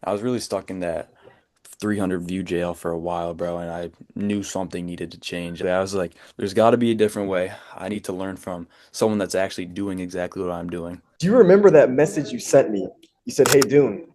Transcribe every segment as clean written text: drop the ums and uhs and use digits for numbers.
I was really stuck in that 300 view jail for a while, bro, and I knew something needed to change. I was like, there's got to be a different way. I need to learn from someone that's actually doing exactly what I'm doing. Do you remember that message you sent me? You said, "Hey, Dune,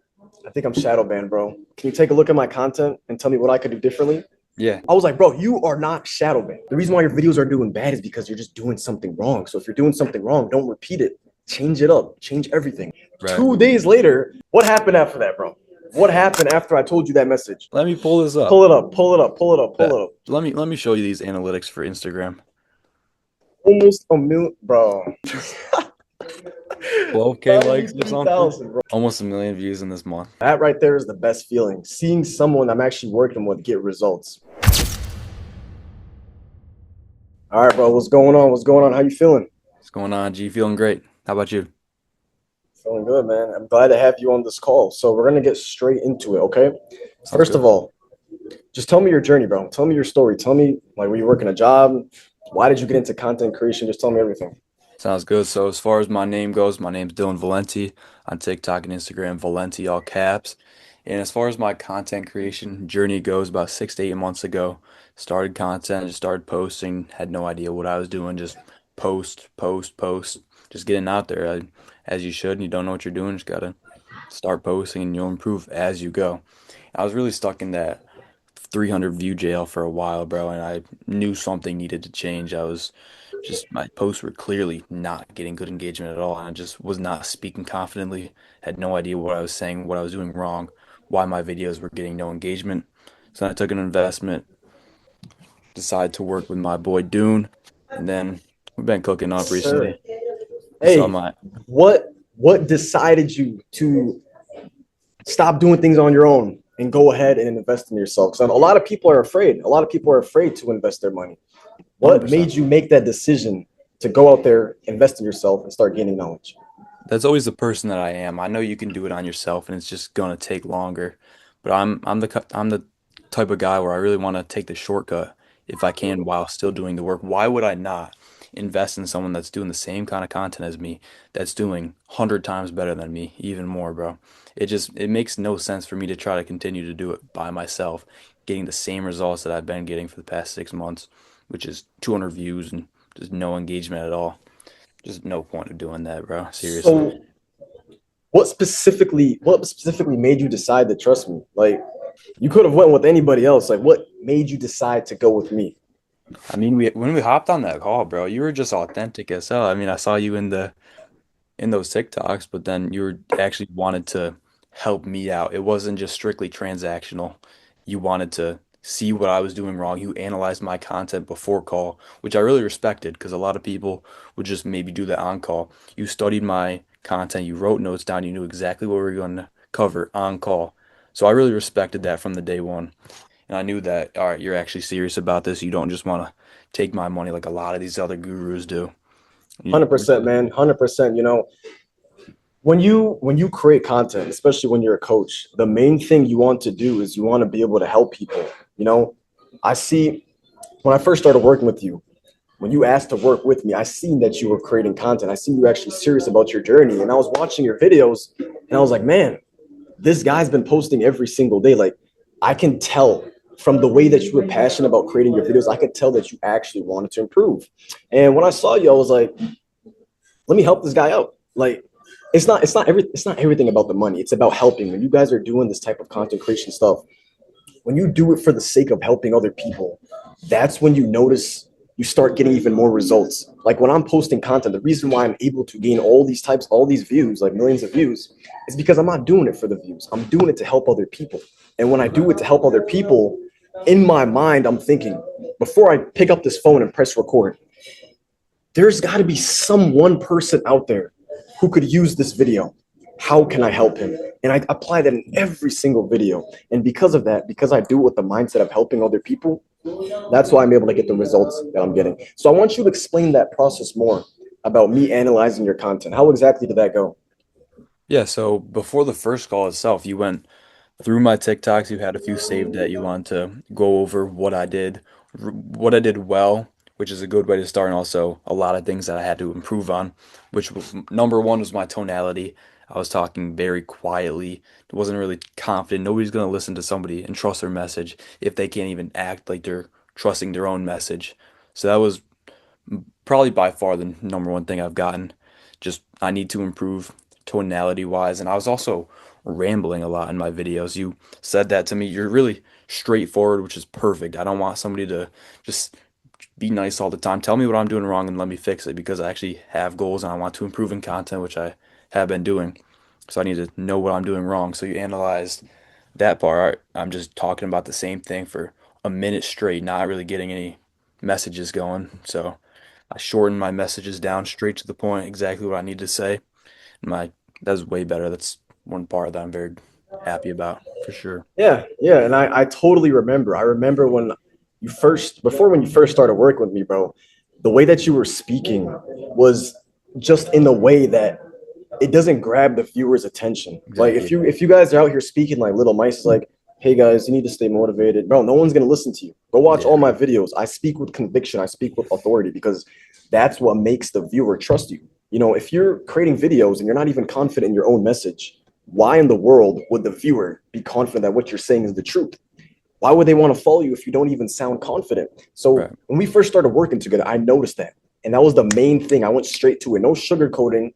I think I'm shadow banned, bro. Can you take a look at my content and tell me what I could do differently?" Yeah, I was like, bro, you are not shadow banned. The reason why your videos are doing bad is because you're just doing something wrong. So if you're doing something wrong, don't repeat it. Change it up. Change everything. right. 2 days later, what happened after that, bro? What happened after I told you that message? Let me pull this up. Pull it up, pull it up, pull it up, pull Bet. it up. Let me show you these analytics for Instagram. Almost a million, bro. 12K likes or something. 93,000, bro. Almost a million views in this month. That right there is the best feeling. Seeing someone I'm actually working with get results. All right, bro. What's going on? What's going on? How you feeling? What's going on, G? Feeling great. How about you? Feeling good, man. I'm glad to have you on this call. So we're gonna get straight into it, okay? Sounds First of good. all, just tell me your journey, bro. Tell me your story. Tell me like were you working a job? Why did you get into content creation? Just tell me everything. Sounds good. So as far as my name goes, my name's Dylan Valenti on TikTok and Instagram, Valenti all caps. And as far as my content creation journey goes, about 6 to 8 months ago, started content, just started posting, had no idea what I was doing, just post, post, post, just getting out there as you should. And you don't know what you're doing, just gotta start posting and you'll improve as you go. I was really stuck in that 300 view jail for a while, bro, and I knew something needed to change. I was just my posts were clearly not getting good engagement at all, and I just was not speaking confidently. Had no idea what I was saying, what I was doing wrong, why my videos were getting no engagement. So I took an investment, decided to work with my boy Dune, and then we've been cooking up Sir. recently. He saw Hey, my what decided you to stop doing things on your own and go ahead and invest in yourself? Because a lot of people are afraid. A lot of people are afraid to invest their money. What 100%. made you make that decision to go out there, invest in yourself, and start gaining knowledge? That's always the person that I am. I know you can do it on yourself, and it's just gonna take longer. But I'm the type of guy where I really want to take the shortcut if I can while still doing the work. Why would I not invest in someone that's doing the same kind of content as me, that's doing 100 times better than me, even more, bro? It makes no sense for me to try to continue to do it by myself, getting the same results that I've been getting for the past 6 months, which is 200 views and just no engagement at all. Just no point of doing that, bro. Seriously. So, what specifically made you decide to trust me? Like, you could have went with anybody else. Like, what made you decide to go with me? I mean, we when we hopped on that call, bro, you were just authentic as hell. I mean, I saw you in those TikToks, but then you were actually wanted to help me out. It wasn't just strictly transactional. You wanted to see what I was doing wrong. You analyzed my content before call, which I really respected because a lot of people would just maybe do that on call. You studied my content, you wrote notes down, you knew exactly what we were going to cover on call. So I really respected that from the day one. And I knew that, all right, you're actually serious about this. You don't just want to take my money like a lot of these other gurus do. You, 100%, man. 100%. When you create content, especially when you're a coach, the main thing you want to do is you want to be able to help people. You know, I see when I first started working with you, when you asked to work with me, I seen that you were creating content. I seen you actually serious about your journey. And I was watching your videos and I was like, man, this guy's been posting every single day. Like, I can tell from the way that you were passionate about creating your videos, I could tell that you actually wanted to improve. And when I saw you, I was like, let me help this guy out. Like, it's not everything about the money. It's about helping. When you guys are doing this type of content creation stuff, when you do it for the sake of helping other people, that's when you notice you start getting even more results. Like when I'm posting content, the reason why I'm able to gain all these views, like millions of views, is because I'm not doing it for the views. I'm doing it to help other people. And when I do it to help other people, in my mind, I'm thinking, before I pick up this phone and press record, there's got to be some one person out there who could use this video. How can I help him? And I apply that in every single video. And because of that, because I do it with the mindset of helping other people, that's why I'm able to get the results that I'm getting. So I want you to explain that process more about me analyzing your content. How exactly did that go? yeah, so before the first call itself, you went through my TikToks. You had a few saved that you wanted to go over what I did well, which is a good way to start, and also a lot of things that I had to improve on, which was number one was my tonality. I was talking very quietly. Wasn't really confident. Nobody's gonna listen to somebody and trust their message if they can't even act like they're trusting their own message. So that was probably by far the number one thing I've gotten. Just I need to improve tonality wise, and I was also rambling a lot in my videos. You said that to me. You're really straightforward, which is perfect. I don't want somebody to just be nice all the time. Tell me what I'm doing wrong and let me fix it because I actually have goals and I want to improve in content, which I have been doing. So I need to know what I'm doing wrong. So you analyzed that part. I'm just talking about the same thing for a minute straight, not really getting any messages going. So I shortened my messages down straight to the point, exactly what I need to say. My That's way better. That's one part that I'm very happy about for sure. Yeah, yeah, and I totally remember. I remember when when you first started working with me, bro, the way that you were speaking was just in the way that it doesn't grab the viewer's attention. Like Exactly. if you guys are out here speaking like little mice, it's like, hey guys, you need to stay motivated. Bro, no one's gonna listen to you. Go watch Yeah. all my videos. I speak with conviction, I speak with authority because that's what makes the viewer trust you. You know, if you're creating videos and you're not even confident in your own message, why in the world would the viewer be confident that what you're saying is the truth? Why would they want to follow you if you don't even sound confident? So Right. when we first started working together, I noticed that. And that was the main thing. I went straight to it. No sugarcoating,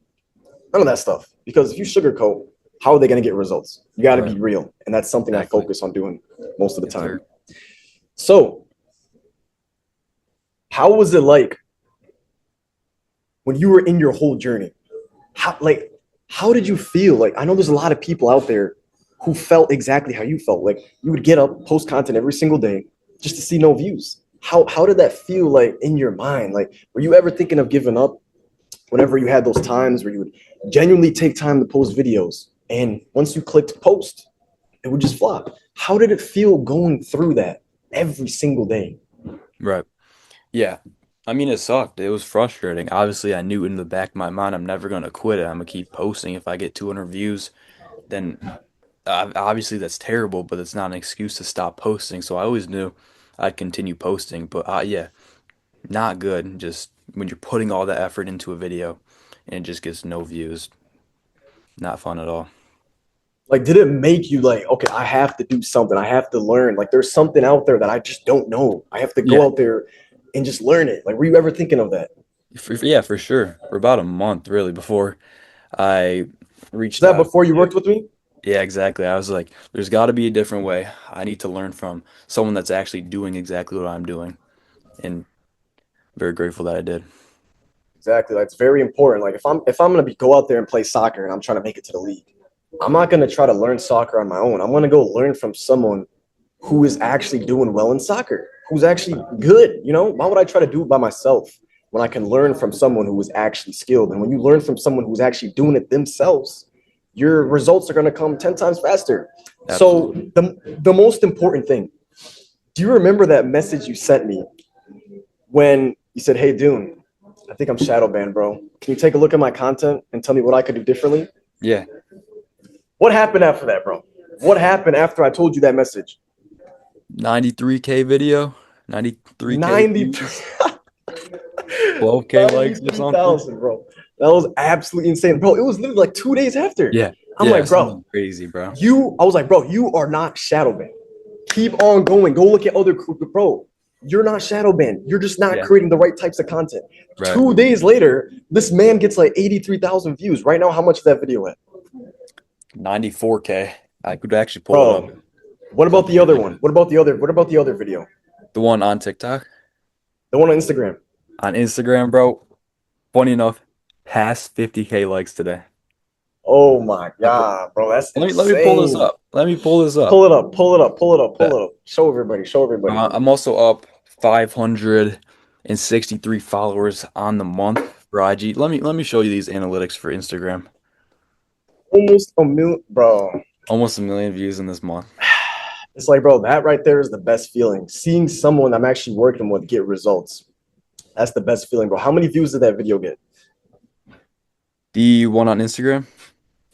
none of that stuff. Because if you sugarcoat, how are they going to get results? You got to Right. be real. And that's something I Exactly. focus on doing most of the Yes, sir. time. So, how was it like when you were in your whole journey? How did you feel? Like I know there's a lot of people out there who felt exactly how you felt. Like you would get up, post content every single day just to see no views. How did that feel like in your mind? Like were you ever thinking of giving up whenever you had those times where you would genuinely take time to post videos and once you clicked post, it would just flop? How did it feel going through that every single day? Right. Yeah. I mean, it sucked. It was frustrating. Obviously, I knew in the back of my mind I'm never gonna quit it. I'm gonna keep posting. If I get 200 views, then obviously that's terrible, but it's not an excuse to stop posting. So I always knew I'd continue posting. But yeah, not good. Just when you're putting all that effort into a video and it just gets no views, not fun at all. Like, did it make you like, okay, I have to do something. I have to learn. Like, there's something out there that I just don't know. I have to go Yeah. out there and just learn it. Like, were you ever thinking of that? Yeah, for sure. For about a month, really, before I Was reached that out. before you worked with me? Yeah, exactly. I was like, there's got to be a different way. I need to learn from someone that's actually doing exactly what I'm doing. And very grateful that I did. Exactly. That's very important. Like, if I'm gonna be go out there and play soccer and I'm trying to make it to the league, I'm not gonna try to learn soccer on my own. I'm gonna go learn from someone who is actually doing well in soccer, who's actually good. You know, why would I try to do it by myself when I can learn from someone who is actually skilled? And when you learn from someone who's actually doing it themselves, your results are going to come 10 times faster. So Absolutely. the most important thing, do you remember that message you sent me when you said, hey, Dune, I think I'm shadow banned, bro. Can you take a look at my content and tell me what I could do differently? Yeah. What happened after that, bro? What happened after I told you that message? 93K video, 93K 90, views, 12K likes or something. 93,000, bro. That was absolutely insane, bro. It was literally like 2 days after. Yeah. I'm Yeah. like, bro, Something crazy, bro. I was like, bro, you are not shadow banned. Keep on going. Go look at other, bro. You're not shadow banned. You're just not Yeah. creating the right types of content. Right. 2 days later, this man gets like 83,000 views. Right now, how much is that video at? 94K. I could actually pull it up Bro, and what about the compare other it to one? What about the other video? the one on TikTok. The one on Instagram. On Instagram, bro. Funny enough, past 50K likes today. Oh my I put, God, bro. That's let me pull this insane. up. Let me pull this up. Pull it up, pull it up, pull it up, pull Bet. it up. Show everybody, show everybody. I'm also up 563 followers on the month for IG. Let me show you these analytics for Instagram. Almost a million, bro. Almost a million views in this month. It's like, bro, that right there is the best feeling. Seeing someone I'm actually working with get results. That's the best feeling, bro. How many views did that video get? The one on Instagram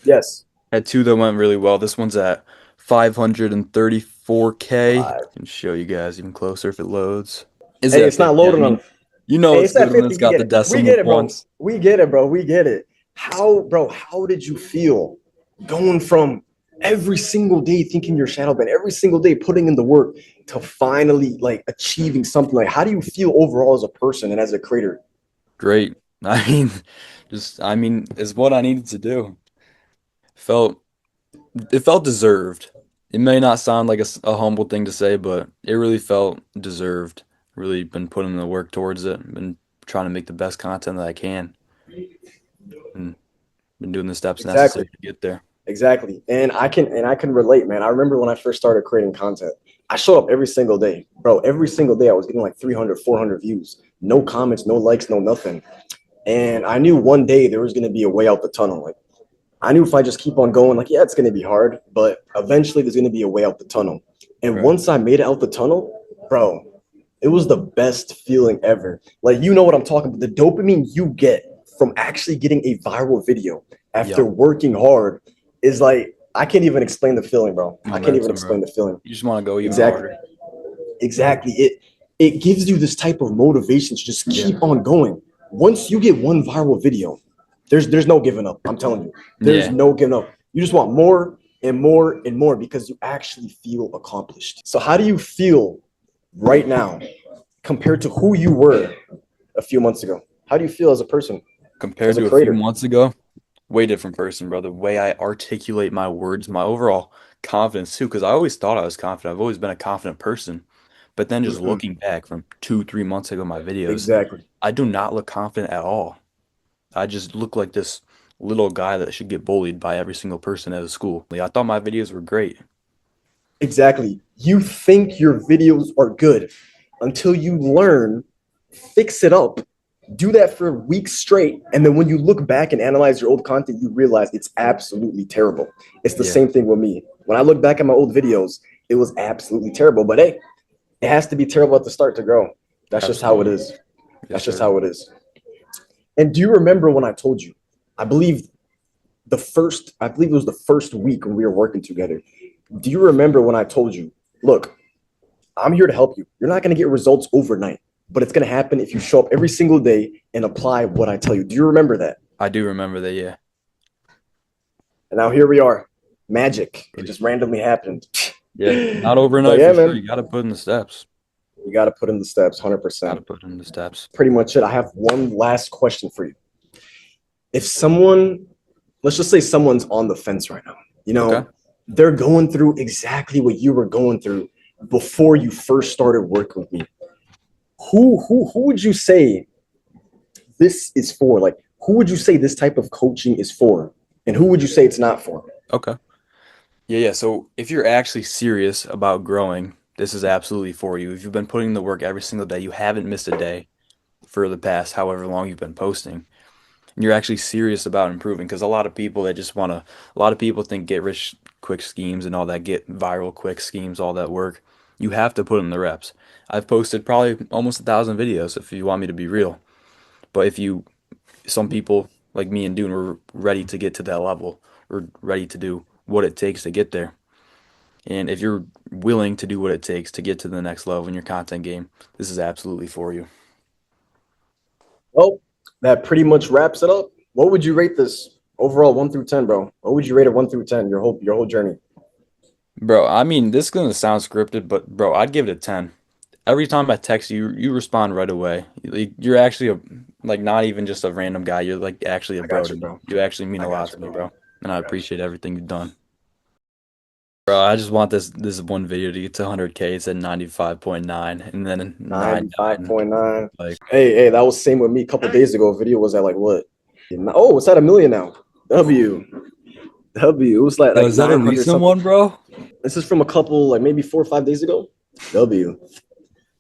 Yes. had two that went really well. This one's at 534K. I Five. can show you guys even closer if it loads. Is Hey, that it's not 50? I loading on. mean, you know Hey, it's it's good at when 50. it's We got get the it. We decimal get it, bro. points. We get it, bro. We get it. How did you feel going from every single day thinking you're shadow banned, every single day putting in the work to finally like achieving something? Like, how do you feel overall as a person and as a creator? Great. I mean, it's what I needed to do. Felt it felt deserved. It may not sound like a humble thing to say, but it really felt deserved. Really been putting the work towards it. Been trying to make the best content that I can, and been doing the steps Exactly. necessary to get there. Exactly. And I can relate, man. I remember when I first started creating content, I showed up every single day. Bro, every single day I was getting like 300, 400 views. No comments, no likes, no nothing. And I knew one day there was going to be a way out the tunnel. Like I knew if I just keep on going, like, yeah, it's going to be hard, but eventually there's going to be a way out the tunnel. And Right. once I made it out the tunnel, bro, it was the best feeling ever. Like, you know what I'm talking about. The dopamine you get from actually getting a viral video after Yep. working hard is like, I can't even explain the feeling, bro. I can't even Momentum, explain bro. the feeling. You just want to go even Exactly. harder. Exactly. It gives you this type of motivation to just Yeah. keep on going. Once you get one viral video, there's no giving up. I'm telling you, there's Yeah. no giving up. You just want more and more and more because you actually feel accomplished. So how do you feel right now compared to who you were a few months ago? How do you feel as a person, Compared as a to a few creator? months ago, way different person, bro. The way I articulate my words, my overall confidence too, because I always thought I was confident. I've always been a confident person. But then just Mm-mm. looking back from 2, 3 months ago, my videos, Exactly. I do not look confident at all. I just look like this little guy that should get bullied by every single person at a school. Like, I thought my videos were great. Exactly. You think your videos are good until you learn, fix it up, do that for weeks straight, and then when you look back and analyze your old content, you realize it's absolutely terrible. It's the Yeah, same thing with me. When I look back at my old videos, it was absolutely terrible. But hey, it has to be terrible at the start to grow. That's just how it absolutely. is. Yes, That's just sir. how it is. And do you remember when I told you? I believe I believe it was the first week when we were working together. Do you remember when I told you, look, I'm here to help you. You're not going to get results overnight, but it's going to happen if you show up every single day and apply what I tell you. Do you remember that? I do remember that, yeah. And now here we are. Magic. It just randomly happened. Yeah, not But overnight yeah, for sure. man, You got to put in the steps. you got to put in the steps Got to 100%. put in the steps. Pretty much it. I have one last question for you. If someone, let's just say someone's on the fence right now, you Okay. know, they're going through exactly what you were going through before you first started working with me. Who would you say this is for? Like, who would you say this type of coaching is for? And who would you say it's not for? Okay. Yeah, yeah. So if you're actually serious about growing, this is absolutely for you. If you've been putting in the work every single day, you haven't missed a day for the past however long you've been posting, and you're actually serious about improving, because a lot of people that just want to, a lot of people think get rich quick schemes and all that, get viral quick schemes, all that work. You have to put in the reps. I've posted probably almost 1,000 videos if you want me to be real. But if you, some people like me and Dune were ready to get to that level, or ready to do what it takes to get there. And if you're willing to do what it takes to get to the next level in your content game, this is absolutely for you. Well, that pretty much wraps it up. What would you rate this overall 1 through 10, bro? What would you rate it 1 through 10? Your whole journey. Bro, this is gonna sound scripted, but bro, I'd give it a 10. Every time I text you, you respond right away. You're actually like not even just a random guy. You're like actually a I bro got to you, me. bro. You actually mean I a lot got to you, me, bro. bro. And I I got you. appreciate everything you've done. Bro, I just want this one video to get to 100K. It's at 95.9 and then 99. 95.9. Like, Hey, that was same with me a couple days ago. Video was at like what? Oh, it's at 1 million now. W. W. It was like yo, like is that a 900 recent something. one, bro? This is from a couple, like maybe 4 or 5 days ago. W.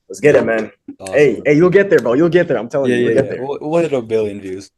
Let's get it, man. Awesome, Hey, bro. you'll get there, bro. You'll get there. I'm telling Yeah, you, you'll yeah, get yeah. there. We'll hit a billion views.